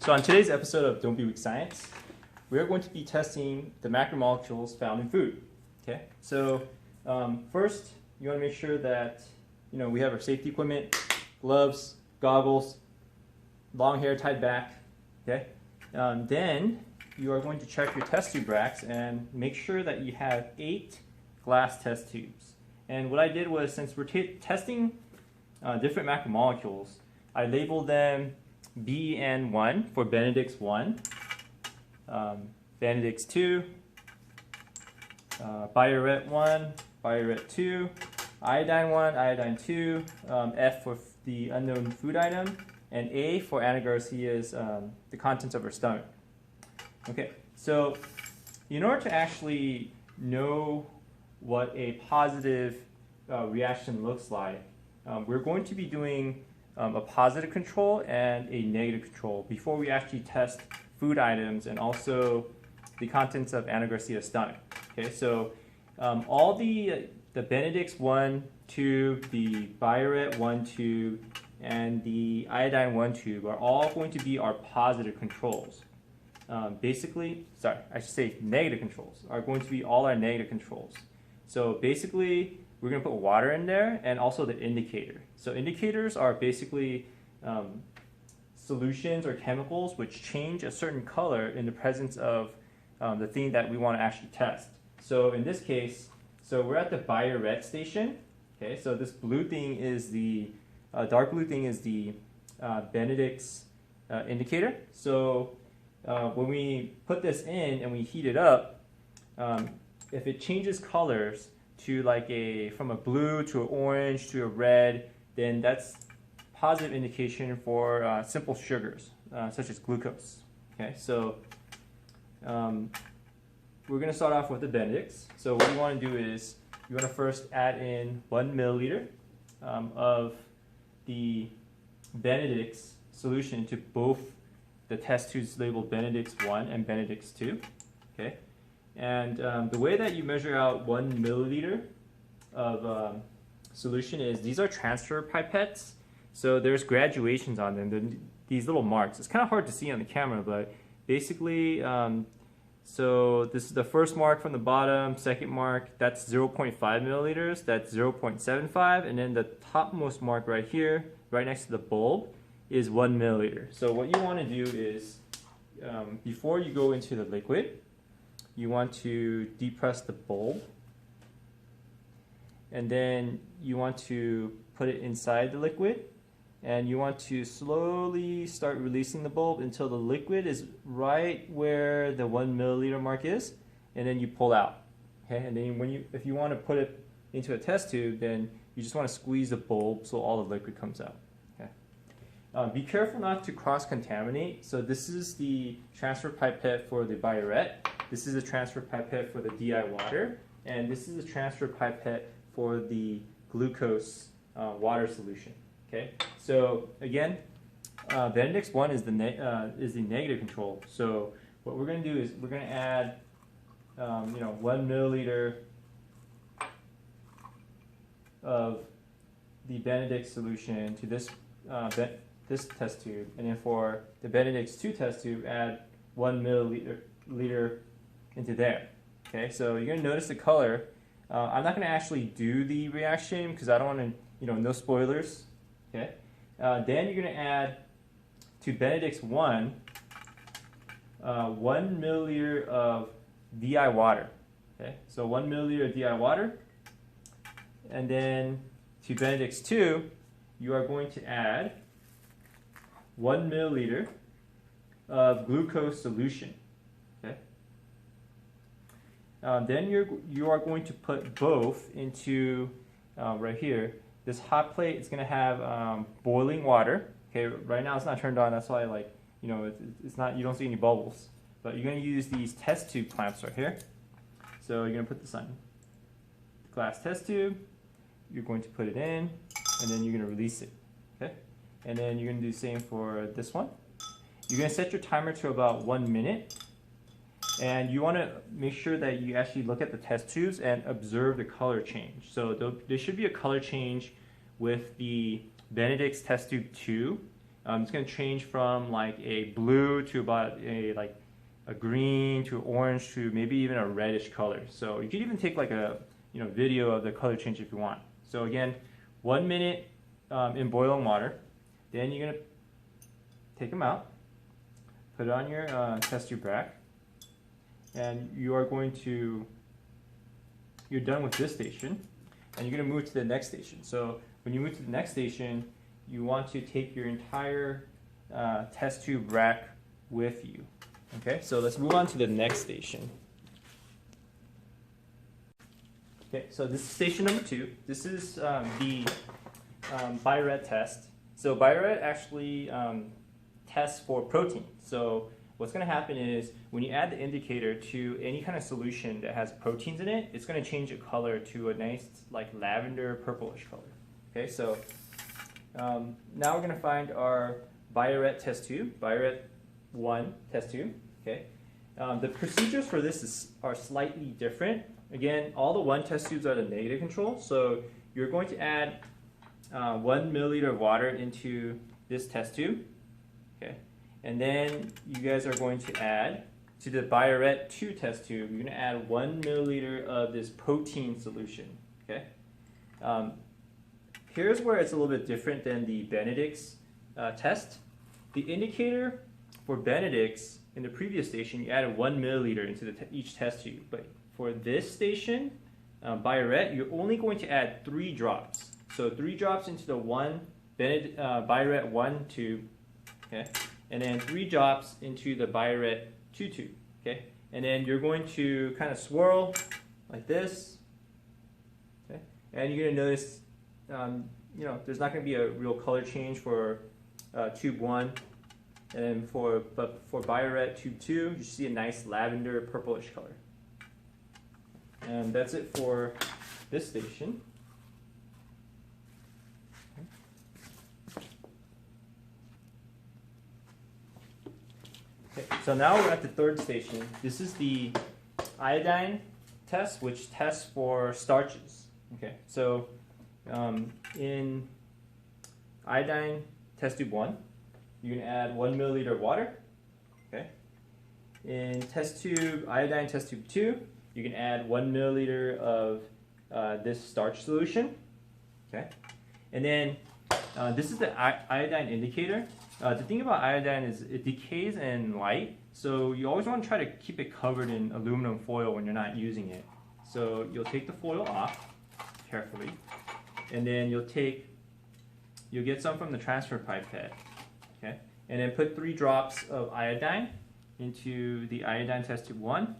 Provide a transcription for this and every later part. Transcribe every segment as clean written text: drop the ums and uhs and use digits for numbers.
So on today's episode of Don't Be Weak Science, we are going to be testing the macromolecules found in food. Okay, so first you want to make sure that we have our safety equipment, gloves, goggles, long hair tied back. Okay, then you are going to check your test tube racks and make sure that you have 8 glass test tubes. And what I did was, since we're testing different macromolecules, I labeled them BN1 for Benedict's 1, Benedict's 2, Biuret 1, Biuret 2, Iodine 1, Iodine 2, F for the unknown food item, and A for Anna Garcia's the contents of her stomach. Okay, so in order to actually know what a positive reaction looks like, we're going to be doing a positive control and a negative control before we actually test food items and also the contents of Anna Garcia's stomach. Okay, so all the Benedict's 1 tube, the Biuret 1 tube, and the Iodine 1 tube are all going to be our positive controls. Basically, sorry, I should say negative controls are going to be all our negative controls. So basically, we're going to put water in there and also the indicator. So indicators are basically solutions or chemicals which change a certain color in the presence of the thing that we want to actually test. So in this case, so we're at the Biuret station. Okay, so this blue thing is the dark blue thing is the Benedict's indicator. So when we put this in and we heat it up, if it changes colors to from a blue to an orange to a red, then that's positive indication for simple sugars such as glucose. Okay, so we're going to start off with the Benedict's. So what you want to do is you want to first add in 1 milliliter of the Benedict's solution to both the test tubes labeled Benedict's 1 and Benedict's 2. Okay, and the way that you measure out 1 milliliter of solution is these are transfer pipettes. So there's graduations on them. These little marks. It's kind of hard to see on the camera, but basically, so this is the first mark from the bottom, second mark, that's 0.5 milliliters, that's 0.75, and then the topmost mark right here, right next to the bulb, is 1 milliliter. So what you want to do is, before you go into the liquid, you want to depress the bulb, and then you want to put it inside the liquid, and you want to slowly start releasing the bulb until the liquid is right where the 1 milliliter mark is, and then you pull out. Okay, and then if you want to put it into a test tube, then you just want to squeeze the bulb so all the liquid comes out. Okay. Be careful not to cross-contaminate. So this is the transfer pipette for the Biuret. This is a transfer pipette for the DI water, and this is a transfer pipette for the glucose water solution. Okay, so again, Benedict's 1 is the negative control. So what we're going to do is we're going to add 1 milliliter of the Benedict's solution to this this test tube, and then for the Benedict's 2 test tube, add 1 milliliter into there. Okay, so you're going to notice the color. I'm not going to actually do the reaction because I don't want to, no spoilers. Okay, then you're going to add to Benedict's 1 1 milliliter of DI water. Okay, so 1 milliliter of DI water, and then to Benedict's 2, you are going to add 1 milliliter of glucose solution. Okay. Then you are going to put both into right here. This hot plate is going to have boiling water. Okay, right now it's not turned on. That's why it's not. You don't see any bubbles. But you're going to use these test tube clamps right here. So you're going to put this on the glass test tube. You're going to put it in, and then you're going to release it. Okay, and then you're going to do the same for this one. You're going to set your timer to about 1 minute. And you want to make sure that you actually look at the test tubes and observe the color change. So there should be a color change with the Benedict's test tube 2 It's going to change from like a blue to about a green to orange to maybe even a reddish color. So you could even take like a video of the color change if you want. So again, 1 minute in boiling water. Then you're going to take them out, put it on your test tube rack, and you're done with this station, and you're going to move to the next station. So when you move to the next station, you want to take your entire test tube rack with you. Okay, so let's move on to the next station. Okay, so this is station number 2. This is the Biuret test. So Biuret actually tests for protein. So what's going to happen is when you add the indicator to any kind of solution that has proteins in it, it's going to change the color to a nice like lavender purplish color. Okay, so now we're going to find our Biuret test tube, Biuret 1 test tube. Okay, the procedures for this are slightly different. Again, all the 1 test tubes are the negative control, so you're going to add 1 milliliter of water into this test tube. Okay, and then you guys are going to add to the Biuret 2 test tube. You're going to add 1 milliliter of this protein solution. Okay. Here's where it's a little bit different than the Benedict's test. The indicator for Benedict's in the previous station, you added 1 milliliter into each test tube. But for this station, Biuret, you're only going to add 3 drops. So 3 drops into the Biuret 1 tube, okay, and then 3 drops into the Biuret 2 tube, okay, and then you're going to kind of swirl like this, okay, and you're going to notice. There's not going to be a real color change for tube 1, and then for Biuret tube 2, you see a nice lavender purplish color. And that's it for this station. Okay, so now we're at the 3rd station. This is the iodine test, which tests for starches. Okay, so in iodine test tube 1, you're going to add 1 milliliter of water. Okay. In iodine test tube 2, you can add 1 milliliter of this starch solution. Okay. And then this is the iodine indicator. The thing about iodine is it decays in light, so you always want to try to keep it covered in aluminum foil when you're not using it. So you'll take the foil off carefully, and then you'll get some from the transfer pipette, okay, and then put 3 drops of iodine into the iodine test tube 1,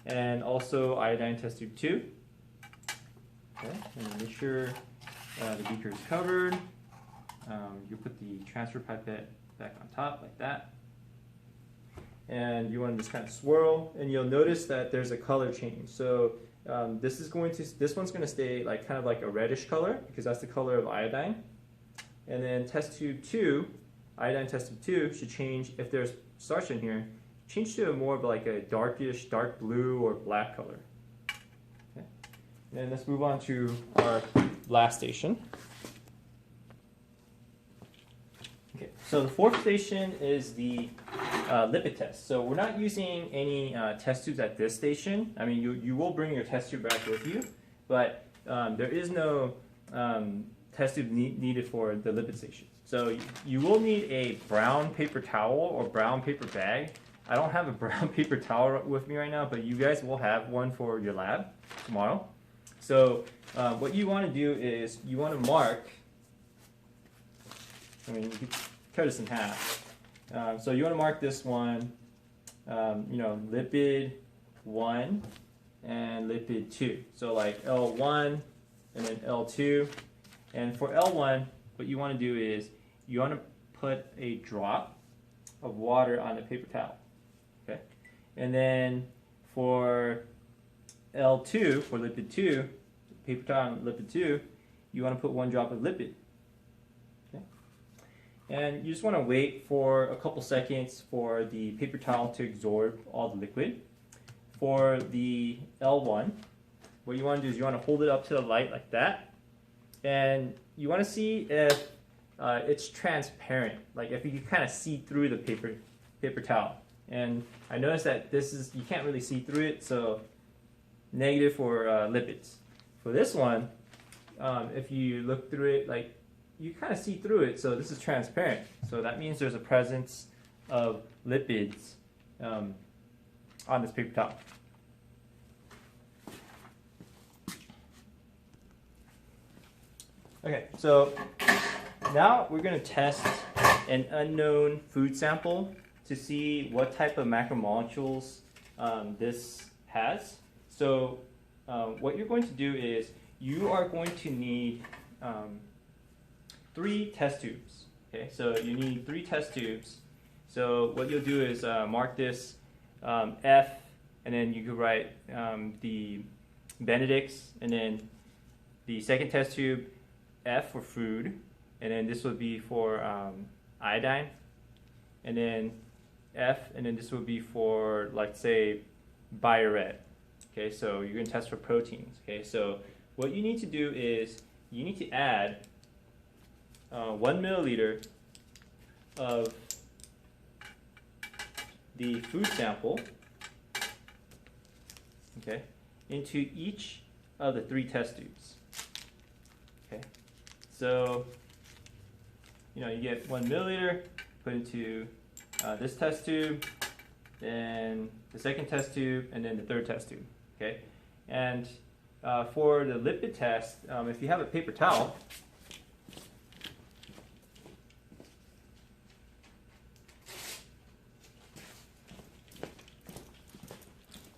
and also iodine test tube 2. Okay, and make sure the beaker is covered. You put the transfer pipette back on top like that, and you want to just kind of swirl, and you'll notice that there's a color change. So this one's going to stay like kind of like a reddish color because that's the color of iodine. And then test tube 2, iodine test tube 2 should change, if there's starch in here, change to more of like a dark blue or black color. Okay. And then let's move on to our last station. Okay, so the 4th station is the lipid test. So we're not using any test tubes at this station. I mean, you will bring your test tube back with you, but there is no test tube needed for the lipid station. So you will need a brown paper towel or brown paper bag. I don't have a brown paper towel with me right now, but you guys will have one for your lab tomorrow. So what you want to do is you want to mark, I mean, you can cut this in half. So you want to mark this one, lipid 1 and lipid 2. So like L1 and then L2. And for L1, what you want to do is you want to put a drop of water on the paper towel. Okay? And then for L2, for lipid 2, paper towel on lipid 2, you want to put 1 drop of lipid. Okay? And you just want to wait for a couple seconds for the paper towel to absorb all the liquid. For the L1, what you want to do is you want to hold it up to the light like that. And you want to see if it's transparent. Like if you can kind of see through the paper towel. And I noticed that you can't really see through it, so negative for lipids. For this one, if you look through it, like you kind of see through it, so this is transparent. So that means there's a presence of lipids on this paper towel. Okay, so now we're going to test an unknown food sample to see what type of macromolecules this has. So what you're going to do is you are going to need 3 test tubes. Okay, so you need 3 test tubes. So what you'll do is mark this F, and then you could write the Benedict's, and then the second test tube F for food, and then this would be for iodine, and then F, and then this would be for, like, say, Biuret. Okay, so you're going to test for proteins. Okay, so what you need to do is you need to add 1 milliliter of the food sample, okay, into each of the 3 test tubes. Okay, so you get 1 milliliter, put into this test tube, then the second test tube, and then the third test tube. Okay, and for the lipid test, if you have a paper towel,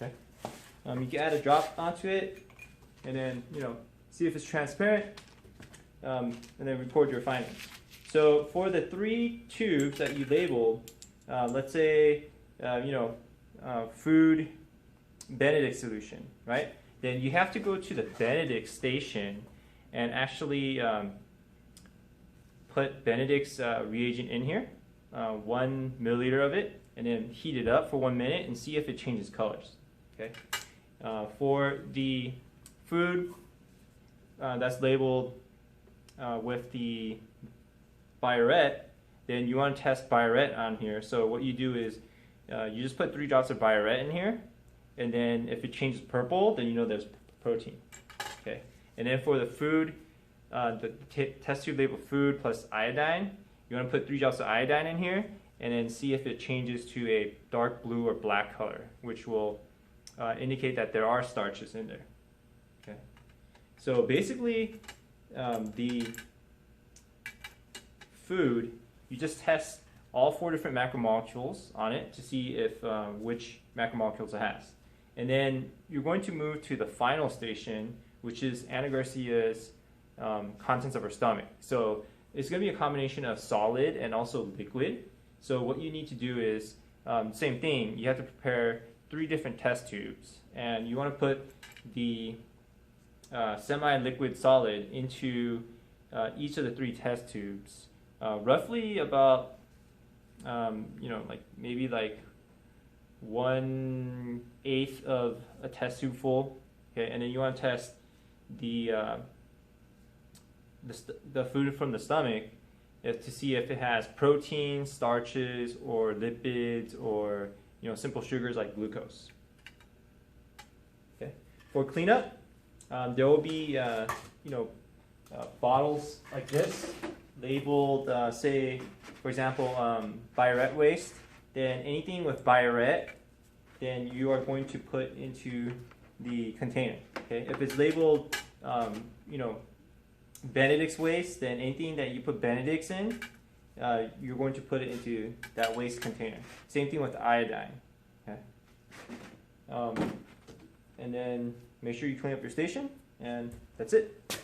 okay, you can add a drop onto it, and then see if it's transparent, and then record your findings. So for the 3 tubes that you labeled, let's say food Benedict solution, right? Then you have to go to the Benedict station and actually put Benedict's reagent in here, 1 milliliter of it, and then heat it up for 1 minute and see if it changes colors. Okay. For the food that's labeled with the Biuret, then you want to test Biuret on here. So what you do is you just put 3 drops of Biuret in here, and then if it changes purple, then you know there's protein. Okay, and then for the food, the test tube labeled food plus iodine, you want to put 3 drops of iodine in here, and then see if it changes to a dark blue or black color, which will indicate that there are starches in there. Okay, so basically the food, you just test all 4 different macromolecules on it to see if which macromolecules it has. And then you're going to move to the final station, which is Anna Garcia's contents of her stomach. So it's going to be a combination of solid and also liquid. So what you need to do is, same thing, you have to prepare 3 different test tubes. And you want to put the semi-liquid solid into each of the 3 test tubes. Roughly about, maybe 1/8 of a test tube full. Okay, and then you want to test the food from the stomach to see if it has proteins, starches, or lipids, or simple sugars like glucose. Okay, for cleanup, there will be bottles like this labeled, say, for example, Biuret waste. Then anything with Biuret, then you are going to put into the container. Okay, if it's labeled, Benedict's waste, then anything that you put Benedict's in, you're going to put it into that waste container. Same thing with iodine. Okay, and then make sure you clean up your station, and that's it.